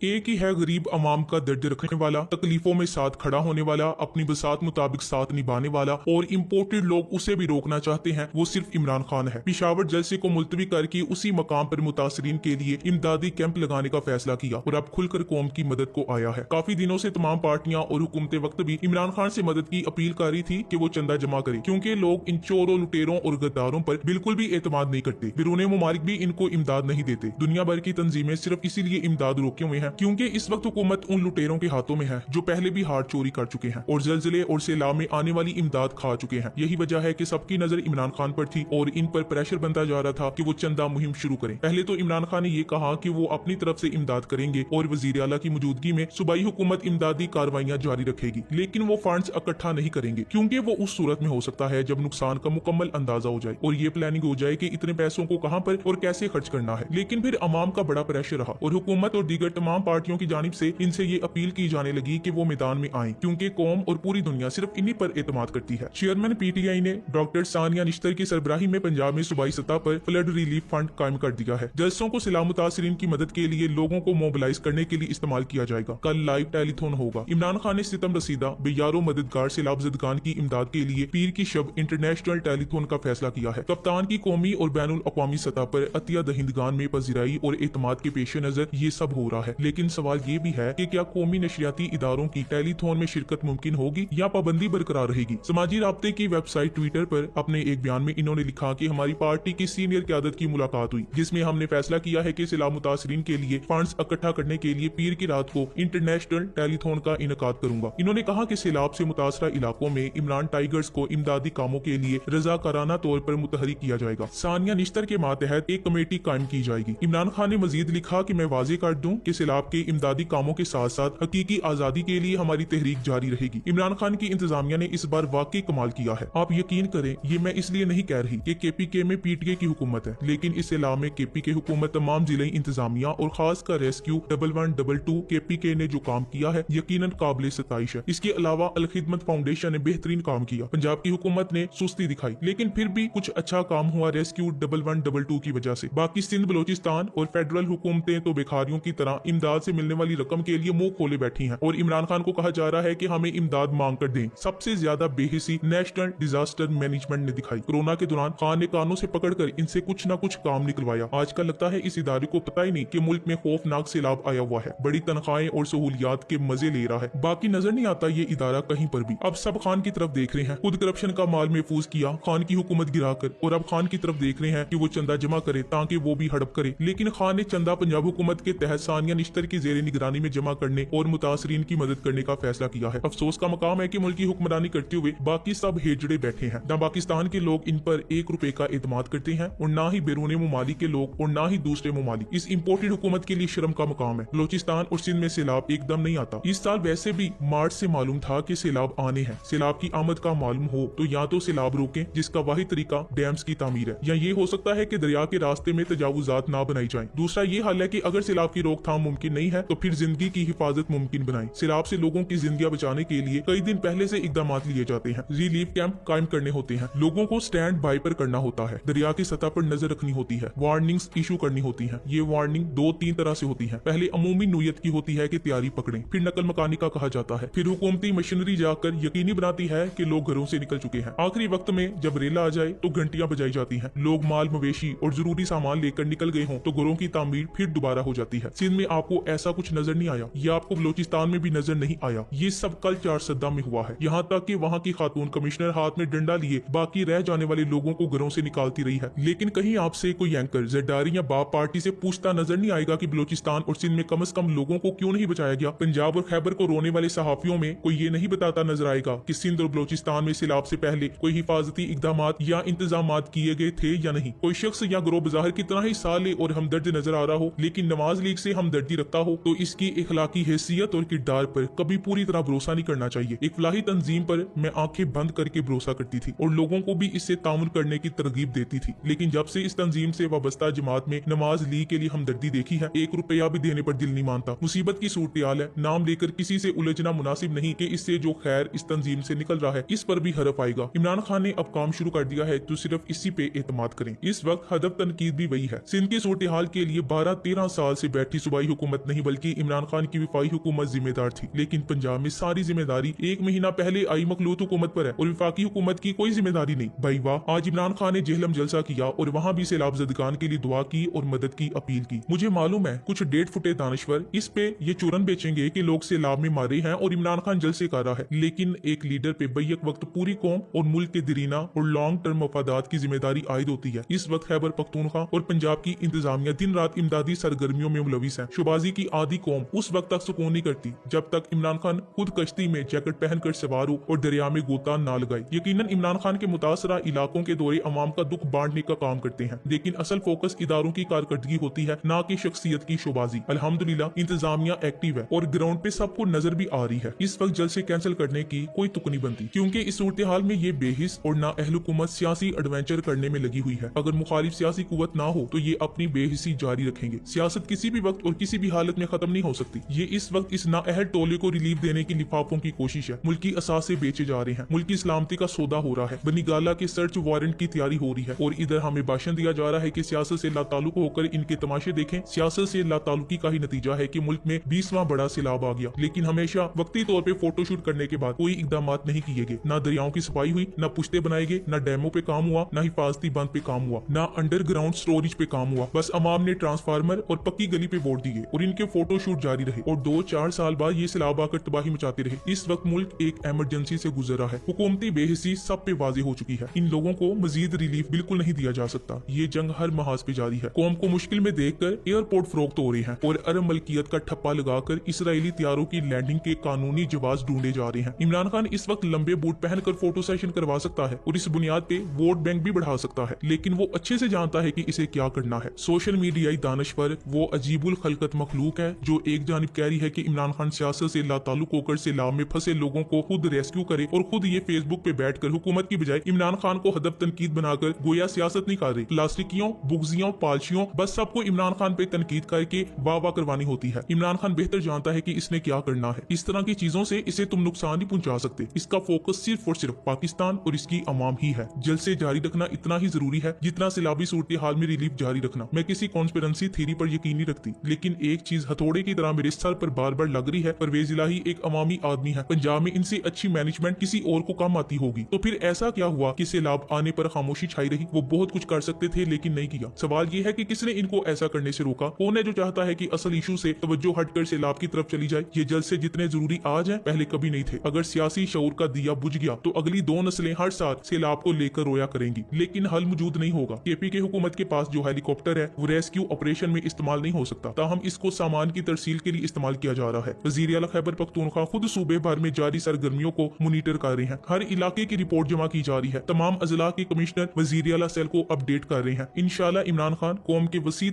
एक ही है गरीब अवाम का दर्द रखने वाला, तकलीफों में साथ खड़ा होने वाला, अपनी बसात मुताबिक साथ निभाने वाला, और इम्पोर्टेड लोग उसे भी रोकना चाहते हैं, वो सिर्फ इमरान खान है। पिशावर जलसे को मुलतवी करके उसी मकाम पर मुतासरीन के लिए इमदादी कैंप लगाने का फैसला किया और अब खुलकर कौम की मदद को आया है। काफी दिनों से तमाम पार्टियां और हुकूमत वक्त भी इमरान खान से मदद की अपील कर रही थी कि वो चंदा जमा करे, क्योंकि लोग इन चोरों, लुटेरों और गद्दारों पर बिल्कुल भी एतमाद नहीं करते। बिरूने मुमालिक भी इनको इमदाद नहीं देते। दुनिया भर की तंजीमें सिर्फ इसीलिए इमदाद रोके हुए हैं क्योंकि इस वक्त हुकूमत उन लुटेरों के हाथों में है जो पहले भी हार्ड चोरी कर चुके हैं और जलजले और सैलाब में आने वाली इमदाद खा चुके हैं। यही वजह है कि सबकी नजर इमरान खान पर थी और इन पर प्रेशर बनता जा रहा था कि वो चंदा मुहिम शुरू करें। पहले तो इमरान खान ने ये कहा कि वो अपनी तरफ से इमदाद करेंगे और वजीर आला की मौजूदगी में सूबाई हुकूमत इमदादी कार्रवाइयां जारी रखेगी, लेकिन वो फंड्स इकट्ठा नहीं करेंगे क्योंकि वो उस सूरत में हो सकता है जब नुकसान का मुकम्मल अंदाजा हो जाए और ये प्लानिंग हो जाए कि इतने पैसों को कहां पर और कैसे खर्च करना है। लेकिन फिर अवाम का बड़ा प्रेशर रहा और हुकूमत और दीगर तमाम पार्टियों की जानिब से इनसे ये अपील की जाने लगी कि वो मैदान में आए क्योंकि कौम और पूरी दुनिया सिर्फ इन्हीं पर एतमाद करती है। चेयरमैन पीटीआई ने डॉक्टर सानिया निश्तर की सरबराही में पंजाब में सूबाई सतह पर फ्लड रिलीफ फंड कायम कर दिया है। जलसों को सैलाब मुतासरीन की मदद के लिए लोगों को मोबिलाइज करने के लिए इस्तेमाल किया जाएगा। कल लाइव टेलीथॉन होगा। इमरान खान ने सितम रसीदा बेयारो मददगार सैलाब ज़दगान की इमदाद के लिए पीर की शब इंटरनेशनल टेलीथॉन का फैसला किया है। कप्तान की कौमी और बैनुल अक़वामी सतह पर अतिया दहिंदगान में पजीराई और एतमाद के पेश नजर ये सब हो रहा है, लेकिन सवाल ये भी है कि क्या कौमी नशरियाती इदारों की टेलीथॉन में शिरकत मुमकिन होगी या पाबंदी बरकरार रहेगी। समाजी राब्ते की वेबसाइट ट्विटर पर अपने एक बयान में इन्होंने लिखा कि हमारी पार्टी की सीनियर क़यादत की मुलाकात हुई जिसमें हमने फैसला किया है कि सैलाब मुतासरीन के लिए फंड्स इकट्ठा करने के लिए पीर की रात को इंटरनेशनल टेलीथॉन का इनेकाद करूंगा। इन्होंने कहा कि सैलाब से मुतासरा इलाकों में इमरान टाइगर्स को इमदादी कामों के लिए रजाकाराना तौर पर मुतहरिक किया जाएगा। सानिया निश्तर के मातहत एक कमेटी कायम की जाएगी। इमरान खान ने मजीद लिखा कि मैं वाजे कर दूं कि सैलाब के इमदादी कामों के साथ साथ हकीकी आजादी के लिए हमारी तहरीक जारी रहेगी। इमरान खान की इंतजामिया ने इस बार वाकई कमाल किया है। आप यकीन करें, ये मैं इसलिए नहीं कह रही कि केपीके में पीटीए की हुकूमत है, लेकिन इस सैलाब में केपीके हुकूमत, तमाम जिले इंतजामिया और खासकर रेस्क्यू 1112 केपीके ने जो काम किया है यकीनन काबिल सताइश है। इसके अलावा अल खिदमत फाउंडेशन ने बेहतरीन काम किया। पंजाब की हुकूमत ने सुस्ती दिखाई, लेकिन फिर भी कुछ अच्छा काम हुआ रेस्क्यू 1112 की वजह से। बाकी सिंध, बलोचिस्तान और फेडरल हुकूमतें तो बेखारियों की तरह इमदाद से मिलने वाली रकम के लिए मुंह खोले बैठी हैं और इमरान खान को कहा जा रहा है कि हमें इमदाद मांग कर दें। सबसे ज्यादा बेहिसी नेशनल डिजास्टर मैनेजमेंट ने दिखाई। कोरोना के दौरान खान ने कानों से पकड़कर इनसे कुछ न कुछ काम निकलवाया। आजकल लगता है इस इदारे को पता ही नहीं कि मुल्क में खौफनाक सैलाब आया हुआ है। बड़ी तनख्वाहें और सहूलियात के मजे ले रहा है, बाकी नजर नहीं आता ये इदारा कहीं पर भी। अब सब खान की तरफ देख रहे हैं। खुद करप्शन का माल महफूज किया खान की हुकूमत गिराकर, और अब खान की तरफ देख रहे हैं कि वो चंदा जमा करे ताकि वो भी हड़प करे। लेकिन खान ने चंदा पंजाब हुकूमत के तहत सानिया निश्तर की जेर निगरानी में जमा करने और मुतासरीन की मदद करने का फैसला किया है। अफसोस का मकाम है कि मुल्क की हुक्मरानी करते हुए बाकी सब हेजड़े बैठे हैं। न पाकिस्तान के लोग इन पर ₹1 का एतमाद करते हैं और न ही बैरून मुमालिक के लोग और न ही दूसरे मुमालिक। इस इम्पोर्टेड हुकूमत के लिए शर्म का मकाम है। बलोचिस्तान और सिंध में सैलाब एकदम नहीं आता। इस साल वैसे भी मार्च से मालूम था कि सैलाब आने हैं। सैलाब की आमद का मालूम हो तो या तो सैलाब रोकें, जिसका वाहिद तरीका डैम्स की तामीर है, या ये हो सकता है कि दरिया के रास्ते में तजावुजात ना बनाई जाएं। दूसरा ये हल है कि अगर सैलाब की रोकथाम मुमकिन नहीं है तो फिर जिंदगी की हिफाजत मुमकिन बनाएं। सैलाब से लोगों की जिंदगियां बचाने के लिए कई दिन पहले से इकदाम लिए जाते हैं। रिलीफ कैंप कायम करने होते हैं, लोगों को स्टैंड बाय पर करना होता है, दरिया की सतह पर नजर रखनी होती है, वार्निंग्स इशू करनी होती है। ये वार्निंग 2-3 तरह से होती है। पहले अमूमी नुयत की होती है कि तैयारी पकड़ें, फिर नकल मकानी का कहा जाता है, फिर हुकूमती मशीनरी जाकर यकीनी बनाती है कि लोग घरों से निकल चुके हैं। आखिरी वक्त में जब रेला आ जाए तो घंटियां बजाई जाती हैं। लोग माल मवेशी और जरूरी सामान लेकर निकल गए हों तो घरों की तामीर फिर दोबारा हो जाती है। सिंध में आपको ऐसा कुछ नजर नहीं आया, या आपको बलोचिस्तान में भी नजर नहीं आया। ये सब कल 4 सद्दा में हुआ है। यहाँ तक कि वहाँ की खातून कमिश्नर हाथ में डंडा लिए बाकी रह जाने वाले लोगों को घरों से निकालती रही है। लेकिन कहीं आपसे कोई एंकर, जरदारी या बाप पार्टी से पूछता नजर नहीं आएगा कि बलोचिस्तान और सिंध में कम से कम लोगों को क्यों नहीं बचाया गया। पंजाब और खैबर को रोने वाले सहाफियों में कोई ये नहीं बताता नजर आएगा कि सिंध और बलोचिस्तान में सैलाब से पहले कोई हिफाजती इकदाम या इंतजाम किए गए थे या नहीं। कोई शख्स या ग्रोह बज़ाहिर कितना ही साले और हमदर्द नजर आ रहा हो, लेकिन नवाज लीग से हमदर्दी रखता हो तो इसकी इखलाकी हैसियत और किरदार पर कभी पूरी तरह भरोसा नहीं करना चाहिए। एक फलाही तंजीम पर मैं आंखें बंद करके भरोसा करती थी और लोगों को भी इससे तामुल करने की तरगीब देती थी, लेकिन जब से इस तंजीम से वाबस्ता जमात में नवाज लीग के लिए हमदर्दी देखी है, ₹1 भी देने पर दिल नहीं मानता। मुसीबत की सूरत-ए-हाल है, नाम लेकर किसी से उलझना मुनासिब नहीं कि इससे जो खैर इस तंजीम से निकल रहा है इस पर भी हरफ आएगा। इमरान खान ने अब काम शुरू कर दिया है तो सिर्फ इसी पे एतमाद करें। इस वक्त हदफ तनकीद भी वही है। सिंध की सूरत-ए-हाल के लिए 12-13 साल से बैठी सूबाई हुकूमत हुकूमत नहीं बल्कि इमरान खान की वफाकी हुकूमत जिम्मेदार थी, लेकिन पंजाब में सारी जिम्मेदारी 1 महीना पहले आई मखलूत हुकूमत पर है और वफाकी हुकूमत की कोई जिम्मेदारी नहीं। भाई वाह, आज इमरान खान ने जेहलम जलसा किया और वहाँ भी सैलाब ज़दगान के लिए दुआ की और मदद की अपील की। मुझे मालूम है कुछ डेढ़ फुटे दानश्वर इस पे ये चूरन बेचेंगे कि लोग सैलाब में मारे हैं और इमरान खान जलसे कर रहा है, लेकिन एक लीडर पे बैक वक्त पूरी कौम और मुल्क के दरीना और लॉन्ग टर्म मफादात की जिम्मेदारी आयद होती है। इस वक्त खैबर पख्तूनख्वा और पंजाब की इंतजामिया दिन रात इमदादी सरगर्मियों में मुलविस है। शुबाजी की आधी कौम उस वक्त तक सुकून नहीं करती जब तक इमरान खान खुद कश्ती में जैकेट पहनकर सवार हो और दरिया में गोता ना लगाए। यकीनन इमरान खान के मुतासरा इलाकों के दौरे अवाम का दुख बांटने का काम करते हैं, लेकिन असल फोकस इदारों की कारकर्दगी होती है, ना कि शख्सियत की शोबाजी। अल्हम्दुलिल्लाह इंतजामिया एक्टिव है और ग्राउंड पे सबको नजर भी आ रही है। इस वक्त जलसे कैंसिल करने की कोई तुक नहीं बनती, क्योंकि इस सूरत हाल में ये बेहिस और ना अहल हुकूमत सियासी एडवेंचर करने में लगी हुई है। अगर मुखालिफ सियासी कुव्वत ना हो तो ये अपनी बेहिसी जारी रखेंगे। सियासत किसी भी वक्त और किसी भी हालत में खत्म नहीं हो सकती। ये इस वक्त इस नाअहल टोले को रिलीफ देने की लिफाफों की कोशिश है। मुल्की असासे बेचे जा रहे हैं, मुल्की सलामती का सौदा हो रहा है, बनीगाला के सर्च वारंट की तैयारी हो रही है और इधर हमें भाषण दिया जा रहा है कि सियासत से लाताल्लुक होकर इनके तमाशे देखें। सियासत से लाताल्लुकी का ही नतीजा है कि मुल्क में 20वां बड़ा सैलाब आ गया, लेकिन हमेशा वक्ती तौर पे फोटोशूट करने के बाद कोई इकदाम नहीं किए गए। ना दरियाओं की सफाई हुई, ना पुश्ते बनाए गए, ना डैमों पे काम हुआ, ना हिफाजती बंद पे काम हुआ, ना अंडरग्राउंड स्टोरेज पे काम हुआ। बस अवाम ने ट्रांसफार्मर और पक्की गली पे वोट दिए और इनके फोटोशूट जारी रहे और 2-4 साल बाद ये सैलाब आकर तबाही मचाते रहे। इस वक्त मुल्क एक इमरजेंसी से गुजर रहा है। हुकूमती बेहिसी सब पे वाज़ेह हो चुकी है। इन लोगों को मजीद रिलीफ बिल्कुल नहीं दिया जा सकता। ये जंग हर महाज पे जारी है। कौम को मुश्किल में देखकर एयरपोर्ट फरोख्त हो रहे हैं और अरब मलकियत का ठप्पा लगाकर इसराइली तैयारों की लैंडिंग के कानूनी जवाब ढूंढे जा रहे हैं। इमरान खान इस वक्त लंबे बूट पहनकर फोटो सेशन करवा सकता है और इस बुनियाद पे वोट बैंक भी बढ़ा सकता है, लेकिन वो अच्छे से जानता है कि इसे क्या करना है। सोशल मीडियाई दानश्वर वो अजीबुल खलकत मखलूक है जो एक जानिब कह रही है कि इमरान खान सियासत से लाताल्लुक होकर सैलाब में फंसे लोगों को खुद रेस्क्यू करे और खुद ये फेसबुक पे बैठकर हुकूमत की बजाय इमरान खान को हदफ तनकीद बनाकर गोया सियासत नहीं कर रही। प्लास्टिकियों, बुगजियों, पालशियों बस सबको इमरान खान पे तनकीद करके वाह वाह करवानी होती है। इमरान खान बेहतर जानता है कि इसने क्या करना है। इस तरह की चीजों से इसे तुम नुकसान नहीं पहुंचा सकते। इसका फोकस सिर्फ और सिर्फ पाकिस्तान और इसकी अवाम ही है। जलसे जारी रखना इतना ही जरूरी है जितना सैलाबी सूरत हाल में रिलीफ जारी रखना। मैं किसी कॉन्स्पिरेंसी थ्योरी पर यकीन नहीं रखती, लेकिन एक चीज हथौड़े की तरह मेरे सर पर बार बार लग रही है। परवेज इलाही एक अवामी आदमी है। पंजाब में इनसे अच्छी मैनेजमेंट किसी और को कम आती होगी। तो फिर ऐसा क्या हुआ कि सैलाब आने पर खामोशी छाई रही? वो बहुत कुछ कर सकते थे लेकिन नहीं किया। सवाल ये है कि किसने इनको ऐसा करने से रोका? कौन है जो चाहता है कि असल इशू से तवज्जो हटकर सैलाब की तरफ चली जाए? ये जलसे जितने जरूरी आज हैं पहले कभी नहीं थे। अगर सियासी शऊर का दिया बुझ गया तो अगली 2 नस्लें हर साल सैलाब को लेकर रोया करेंगी, लेकिन हल मौजूद नहीं होगा। केपी के हुकूमत के पास जो हेलीकॉप्टर है वो रेस्क्यू ऑपरेशन में इस्तेमाल नहीं हो सकता, ताहम इसको सामान की तरसील के लिए इस्तेमाल किया जा रहा है। वजीर आला खैबर पख्तूनख्वा खुद सूबे भर में जारी सरगर्मियों को मॉनिटर कर रहे हैं। हर इलाके की रिपोर्ट जमा की जा रही है। तमाम अजला के कमिश्नर वजीर आला सेल को अपडेट कर रहे हैं। इंशाल्लाह इमरान खान कौम के वसी